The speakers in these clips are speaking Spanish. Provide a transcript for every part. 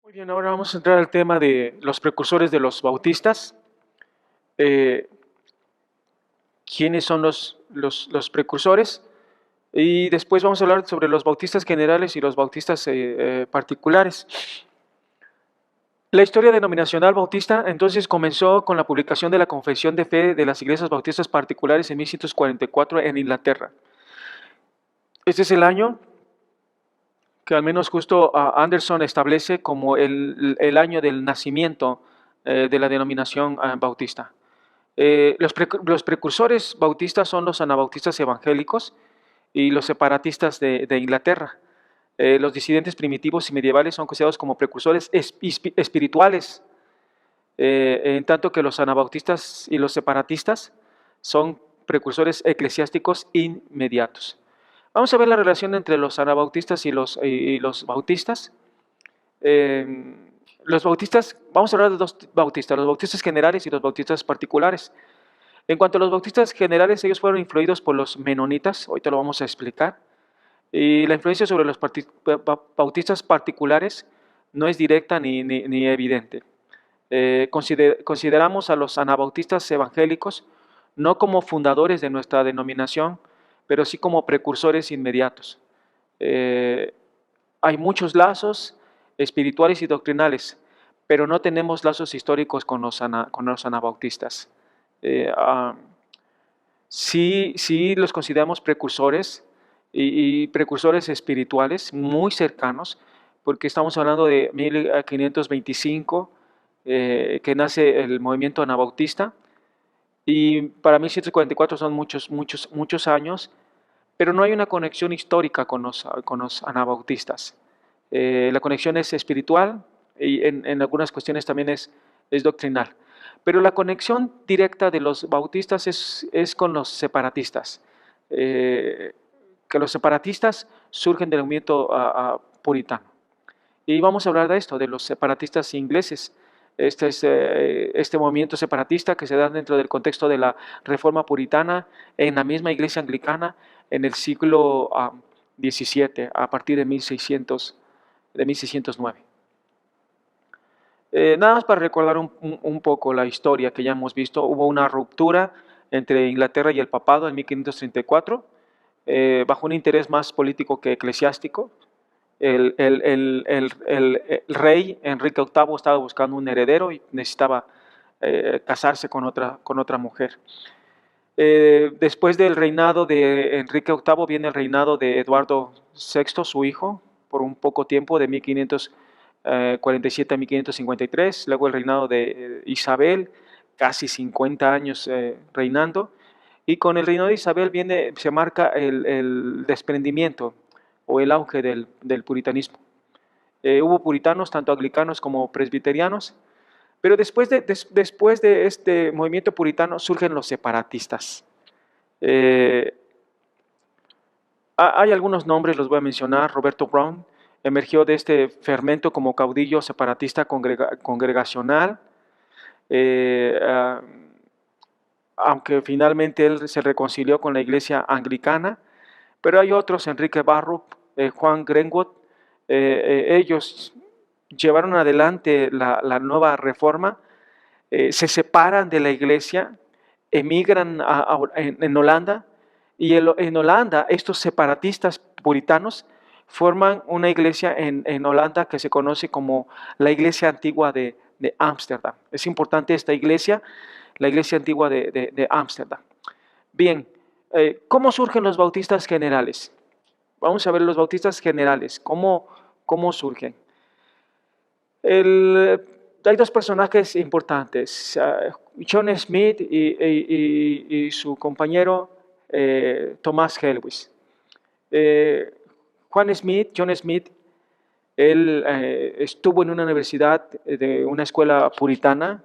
Muy bien, ahora vamos a entrar al tema de los precursores de los bautistas. Eh, ¿Quiénes son los precursores? Y después vamos a hablar sobre los bautistas generales y los bautistas particulares. La historia denominacional bautista entonces comenzó con la publicación de la Confesión de Fe de las Iglesias Bautistas Particulares en 1144 en Inglaterra. Este es el año que al menos justo Anderson establece como el año del nacimiento de la denominación bautista. Los precursores bautistas son los anabautistas evangélicos y los separatistas de Inglaterra. Los disidentes primitivos y medievales son considerados como precursores espirituales, en tanto que los anabautistas y los separatistas son precursores eclesiásticos inmediatos. Vamos a ver la relación entre los anabautistas y los bautistas. Los bautistas, vamos a hablar de dos bautistas, los bautistas generales y los bautistas particulares. En cuanto a los bautistas generales, ellos fueron influidos por los menonitas, ahorita lo vamos a explicar, y la influencia sobre los bautistas particulares no es directa ni evidente. Consideramos a los anabautistas evangélicos no como fundadores de nuestra denominación, pero sí como precursores inmediatos. Hay muchos lazos espirituales y doctrinales, pero no tenemos lazos históricos con los anabautistas. Sí los consideramos precursores y precursores espirituales muy cercanos, porque estamos hablando de 1525, que nace el movimiento anabautista, y para 1144 son muchos años, pero no hay una conexión histórica con los anabautistas. La conexión es espiritual y en algunas cuestiones también es doctrinal. Pero la conexión directa de los bautistas es con los separatistas. Que los separatistas surgen del movimiento puritano. Y vamos a hablar de esto, de los separatistas ingleses. Este movimiento separatista que se da dentro del contexto de la reforma puritana en la misma iglesia anglicana en el siglo XVII, a partir de 1609. Nada más para recordar un poco la historia que ya hemos visto, hubo una ruptura entre Inglaterra y el papado en 1534, bajo un interés más político que eclesiástico. El rey Enrique VIII estaba buscando un heredero y necesitaba casarse con otra mujer. Después del reinado de Enrique VIII viene el reinado de Eduardo VI, su hijo, por un poco tiempo, de 1547 a 1553. Luego el reinado de Isabel, casi 50 años reinando. Y con el reinado de Isabel se marca el desprendimiento o el auge del puritanismo. Hubo puritanos, tanto anglicanos como presbiterianos, pero después de este movimiento puritano surgen los separatistas. Hay algunos nombres, los voy a mencionar. Roberto Brown emergió de este fermento como caudillo separatista congregacional, aunque finalmente él se reconcilió con la iglesia anglicana. Pero hay otros, Enrique Barrup, Juan Greenwood, ellos llevaron adelante la nueva reforma, se separan de la iglesia, emigran en Holanda, y en Holanda estos separatistas puritanos forman una iglesia en Holanda que se conoce como la iglesia antigua de Ámsterdam. Es importante esta iglesia, la iglesia antigua de Ámsterdam. Bien, ¿cómo surgen los bautistas generales? Vamos a ver los bautistas generales, cómo surgen. Hay dos personajes importantes, John Smith y su compañero Thomas Helwys. John Smith, él estuvo en una universidad de una escuela puritana.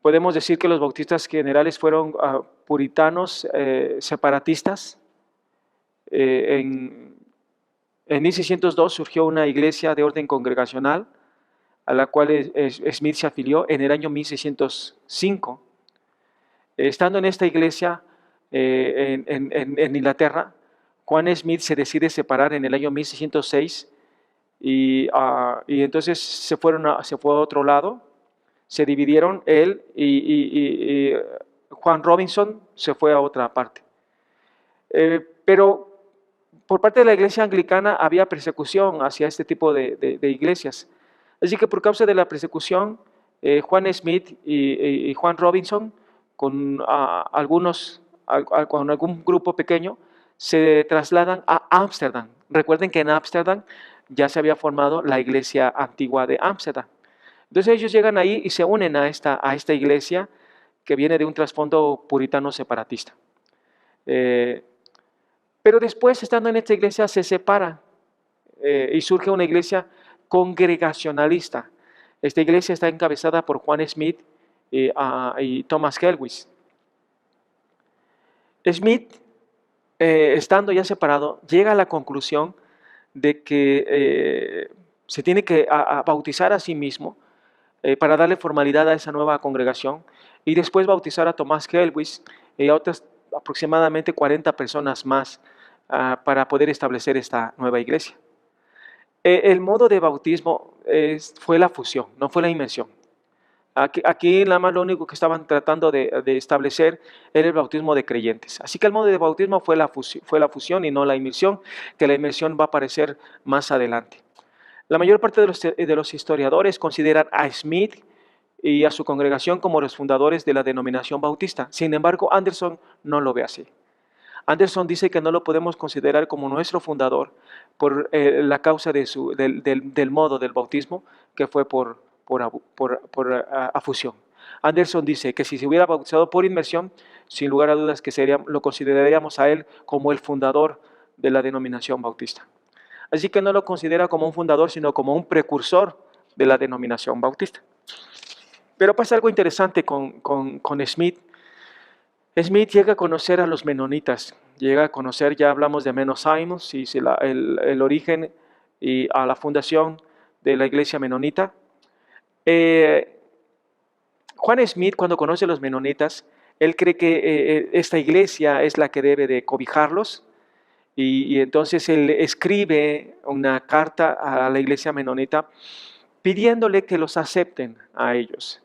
Podemos decir que los bautistas generales fueron puritanos, separatistas. En 1602 surgió una iglesia de orden congregacional a la cual Smith se afilió en el año 1605. Estando en esta iglesia en Inglaterra, Juan Smith se decide separar en el año 1606 y entonces se fue a otro lado, se dividieron él y Juan Robinson se fue a otra parte. Pero por parte de la iglesia anglicana había persecución hacia este tipo de iglesias. Así que por causa de la persecución, Juan Smith y Juan Robinson, con, con algún grupo pequeño, se trasladan a Ámsterdam. Recuerden que en Ámsterdam ya se había formado la iglesia antigua de Ámsterdam. Entonces ellos llegan ahí y se unen a esta iglesia que viene de un trasfondo puritano separatista. Pero después, estando en esta iglesia, se separa y surge una iglesia congregacionalista. Esta iglesia está encabezada por Juan Smith y Thomas Helwys. Smith, estando ya separado, llega a la conclusión de que se tiene que bautizar a sí mismo para darle formalidad a esa nueva congregación y después bautizar a Thomas Helwys y a otras aproximadamente 40 personas más para poder establecer esta nueva iglesia. El modo de bautismo fue la fusión, no fue la inmersión. Aquí nada más lo único que estaban tratando de establecer era el bautismo de creyentes. Así que el modo de bautismo fue la fusión y no la inmersión, que la inmersión va a aparecer más adelante. La mayor parte de los historiadores consideran a Smith y a su congregación como los fundadores de la denominación bautista. Sin embargo, Anderson no lo ve así. Anderson dice que no lo podemos considerar como nuestro fundador por la causa del modo del bautismo, que fue por afusión. Anderson dice que si se hubiera bautizado por inmersión, sin lugar a dudas que lo consideraríamos a él como el fundador de la denominación bautista. Así que no lo considera como un fundador, sino como un precursor de la denominación bautista. Pero pasa algo interesante con Smith. Smith llega a conocer a los menonitas, llega a conocer, ya hablamos de Menno Simons, y el origen y a la fundación de la iglesia menonita. Juan Smith, cuando conoce a los menonitas, él cree que esta iglesia es la que debe de cobijarlos, y entonces él escribe una carta a la iglesia menonita pidiéndole que los acepten a ellos.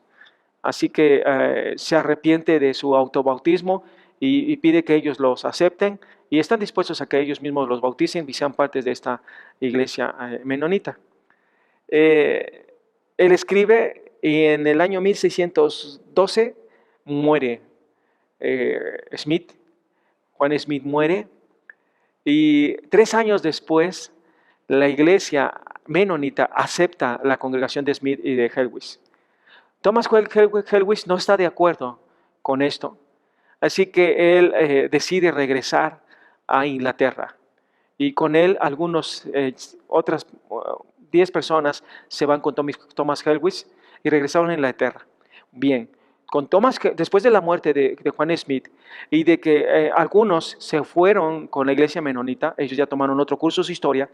Así que se arrepiente de su autobautismo y pide que ellos los acepten y están dispuestos a que ellos mismos los bauticen y sean partes de esta iglesia menonita. Él escribe y en el año 1612 muere Smith. Juan Smith muere y 3 años después la iglesia menonita acepta la congregación de Smith y de Helwys. Thomas Helwys no está de acuerdo con esto, así que él decide regresar a Inglaterra y con él otras 10 personas se van con Thomas Helwys y regresaron a Inglaterra. Bien, después de la muerte de Juan Smith y de que algunos se fueron con la iglesia menonita, ellos ya tomaron otro curso de historia,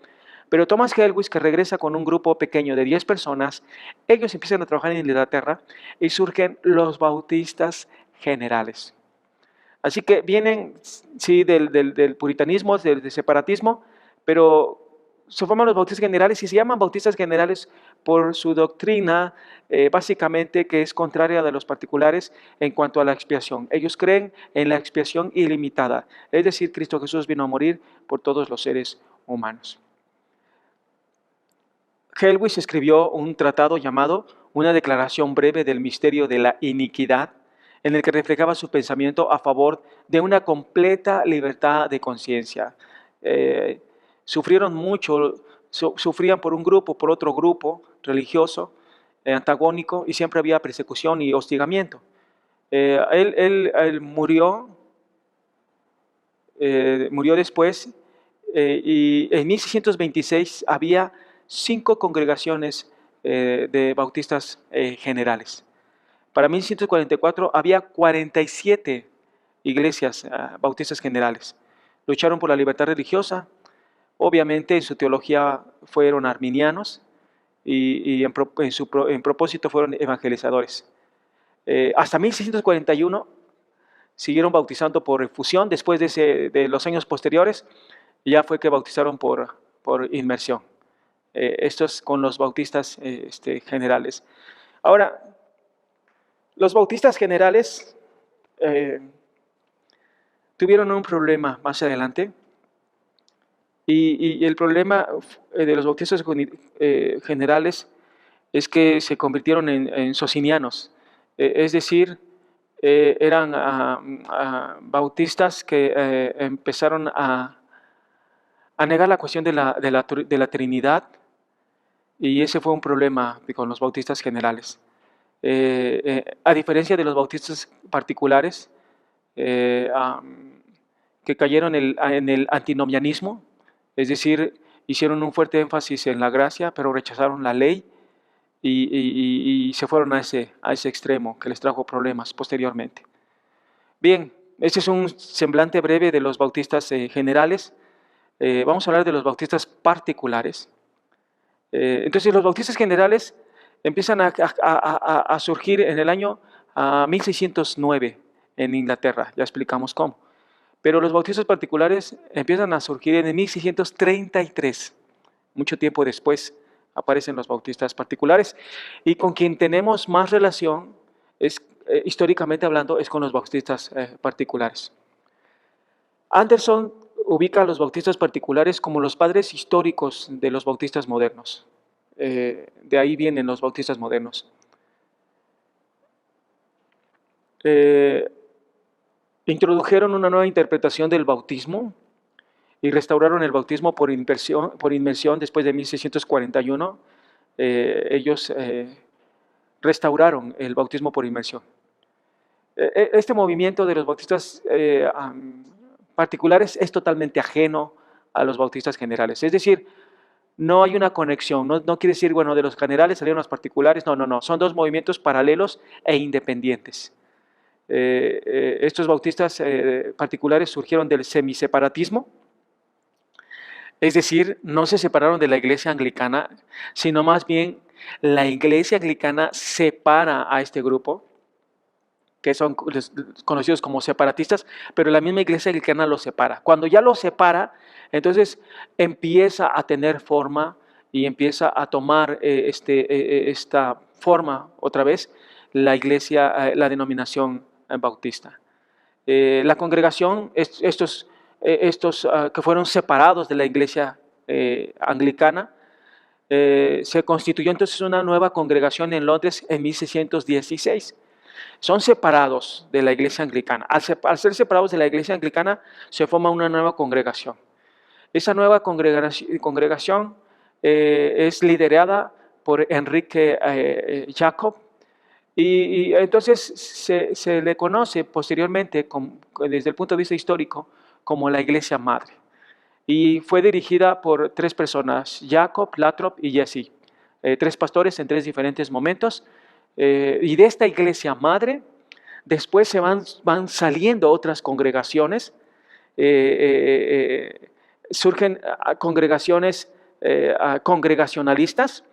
pero Thomas Helwys, que regresa con un grupo pequeño de 10 personas, ellos empiezan a trabajar en Inglaterra y surgen los bautistas generales. Así que vienen, sí, del puritanismo, del separatismo, pero se forman los bautistas generales y se llaman bautistas generales por su doctrina, básicamente que es contraria de los particulares en cuanto a la expiación. Ellos creen en la expiación ilimitada, es decir, Cristo Jesús vino a morir por todos los seres humanos. Helwys escribió un tratado llamado Una declaración breve del misterio de la iniquidad, en el que reflejaba su pensamiento a favor de una completa libertad de conciencia. Sufrieron mucho, sufrían por un grupo, por otro grupo religioso, antagónico, y siempre había persecución y hostigamiento. Él murió después, y en 1626 había 5 congregaciones de bautistas generales. Para 1644 había 47 iglesias bautistas generales. Lucharon por la libertad religiosa. Obviamente en su teología fueron arminianos y en propósito fueron evangelizadores. Hasta 1641 siguieron bautizando por efusión. Después de los años posteriores ya fue que bautizaron por inmersión. estos con los bautistas generales. Ahora, los bautistas generales tuvieron un problema más adelante, y el problema de los bautistas generales es que se convirtieron en socinianos, es decir, eran bautistas que empezaron a negar la cuestión de la Trinidad, y ese fue un problema con los bautistas generales. A diferencia de los bautistas particulares, que cayeron en el antinomianismo, es decir, hicieron un fuerte énfasis en la gracia, pero rechazaron la ley, y se fueron a ese extremo que les trajo problemas posteriormente. Bien, este es un semblante breve de los bautistas generales. Vamos a hablar de los bautistas particulares. Entonces, los bautistas generales empiezan a surgir en el año 1609 en Inglaterra, ya explicamos cómo. Pero los bautistas particulares empiezan a surgir en 1633, mucho tiempo después aparecen los bautistas particulares, y con quien tenemos más relación, históricamente hablando, es con los bautistas particulares. Anderson ubica a los bautistas particulares como los padres históricos de los bautistas modernos. De ahí vienen los bautistas modernos. Introdujeron una nueva interpretación del bautismo y restauraron el bautismo por inmersión después de 1641. Ellos restauraron el bautismo por inmersión. Este movimiento de los bautistas particulares es totalmente ajeno a los bautistas generales. Es decir, no hay una conexión. No quiere decir, bueno, de los generales salieron los particulares. No. Son dos movimientos paralelos e independientes. Estos bautistas particulares surgieron del semiseparatismo. Es decir, no se separaron de la iglesia anglicana, sino más bien la iglesia anglicana separa a este grupo, que son conocidos como separatistas, pero la misma iglesia anglicana los separa. Cuando ya los separa, entonces empieza a tener forma y empieza a tomar esta forma otra vez la iglesia, la denominación bautista. La congregación, estos que fueron separados de la iglesia anglicana, se constituyó entonces una nueva congregación en Londres en 1616. Son separados de la iglesia anglicana. Al ser separados de la iglesia anglicana, se forma una nueva congregación. Esa nueva congregación es liderada por Enrique Jacob, y entonces se le conoce posteriormente, desde el punto de vista histórico, como la iglesia madre. Y fue dirigida por tres personas: Jacob, Lathrop y Jesse. Tres pastores en tres diferentes momentos. Y de esta iglesia madre, después se van saliendo otras congregaciones. Surgen congregaciones congregacionalistas,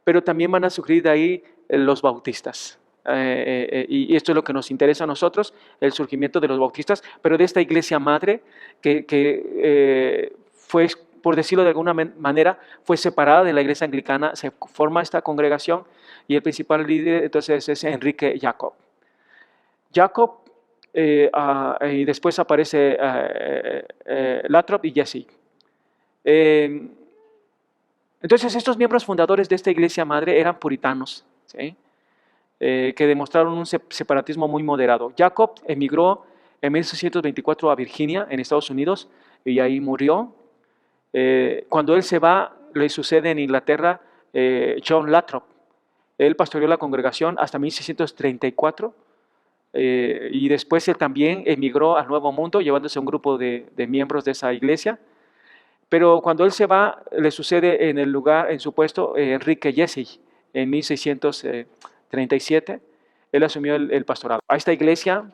pero también van a surgir de ahí los bautistas. Y esto es lo que nos interesa a nosotros, el surgimiento de los bautistas, pero de esta iglesia madre que fue, por decirlo de alguna manera, fue separada de la iglesia anglicana. Se forma esta congregación y el principal líder entonces es Enrique Jacob. Jacob, y después aparece Lathrop y Jesse. Entonces estos miembros fundadores de esta iglesia madre eran puritanos, ¿sí? Que demostraron un separatismo muy moderado. Jacob emigró en 1624 a Virginia, en Estados Unidos, y ahí murió. Cuando él se va, le sucede en Inglaterra John Lathrop. Él pastoreó la congregación hasta 1634, y después él también emigró al Nuevo Mundo, llevándose un grupo de miembros de esa iglesia. Pero cuando él se va, le sucede en su puesto, Enrique Jesse, en 1637. Él asumió el pastorado. A esta iglesia,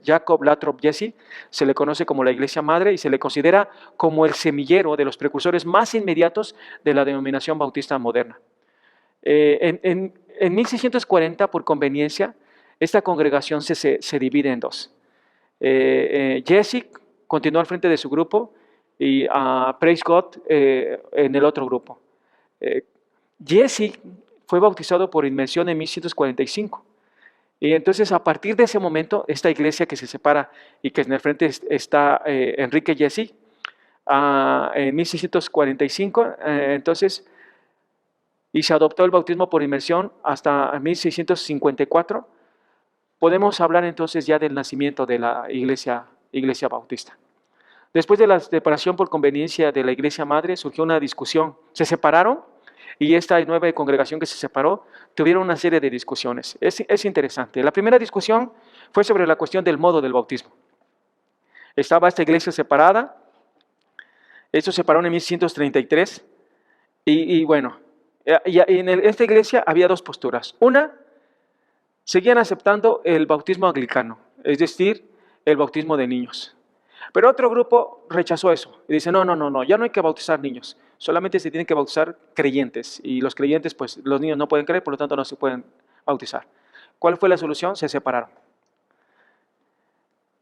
Jacob, Lathrop, Jesse, se le conoce como la iglesia madre y se le considera como el semillero de los precursores más inmediatos de la denominación bautista moderna. En 1640, por conveniencia, esta congregación se divide en dos. Jesse continuó al frente de su grupo y Praise God en el otro grupo. Jesse fue bautizado por inmersión en 1145. Y entonces, a partir de ese momento, esta iglesia que se separa y que en el frente está Enrique Jesse, en 1645, entonces, y se adoptó el bautismo por inmersión hasta 1654, podemos hablar entonces ya del nacimiento de la iglesia bautista. Después de la separación por conveniencia de la iglesia madre, surgió una discusión. Se separaron y esta nueva congregación que se separó tuvieron una serie de discusiones. Es interesante. La primera discusión fue sobre la cuestión del modo del bautismo. Estaba esta iglesia separada. Estos se separaron en 1133. Y bueno, en esta iglesia había dos posturas. Una, seguían aceptando el bautismo anglicano, es decir, el bautismo de niños. Pero otro grupo rechazó eso y dice, no, ya no hay que bautizar niños, solamente se tienen que bautizar creyentes y los creyentes, pues los niños no pueden creer, por lo tanto no se pueden bautizar. ¿Cuál fue la solución? Se separaron.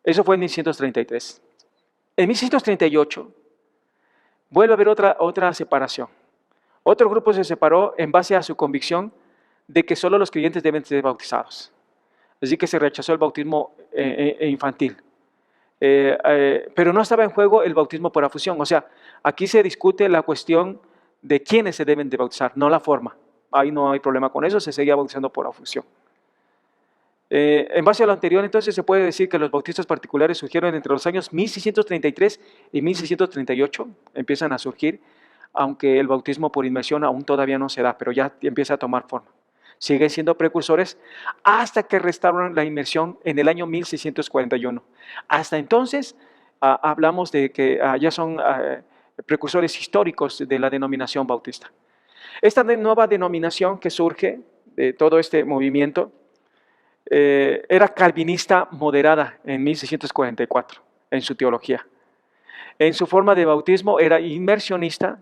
Eso fue en 1133. En 1638 vuelve a haber otra separación. Otro grupo se separó en base a su convicción de que solo los creyentes deben ser bautizados. Así que se rechazó el bautismo infantil. Pero no estaba en juego el bautismo por afusión. O sea, aquí se discute la cuestión de quiénes se deben de bautizar, no la forma. Ahí no hay problema con eso, se seguía bautizando por afusión. En base a lo anterior, entonces, se puede decir que los bautistas particulares surgieron entre los años 1633 y 1638, empiezan a surgir, aunque el bautismo por inmersión aún todavía no se da, pero ya empieza a tomar forma. Siguen siendo precursores hasta que restauran la inmersión en el año 1641. Hasta entonces hablamos de que ya son precursores históricos de la denominación bautista. Esta nueva denominación que surge de todo este movimiento era calvinista moderada en 1644 en su teología. En su forma de bautismo era inmersionista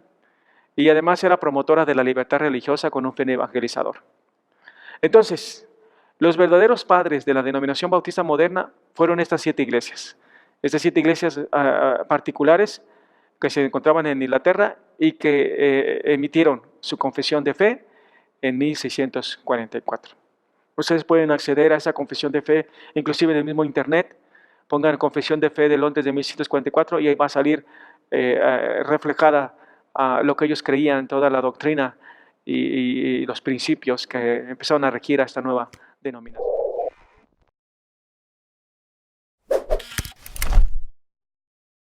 y además era promotora de la libertad religiosa con un fin evangelizador. Entonces, los verdaderos padres de la denominación bautista moderna fueron estas 7 iglesias. Estas 7 iglesias particulares que se encontraban en Inglaterra y que emitieron su confesión de fe en 1644. Ustedes pueden acceder a esa confesión de fe, inclusive en el mismo internet. Pongan confesión de fe de Londres de 1644 y ahí va a salir reflejada lo que ellos creían, toda la doctrina y los principios que empezaron a regir a esta nueva denominación.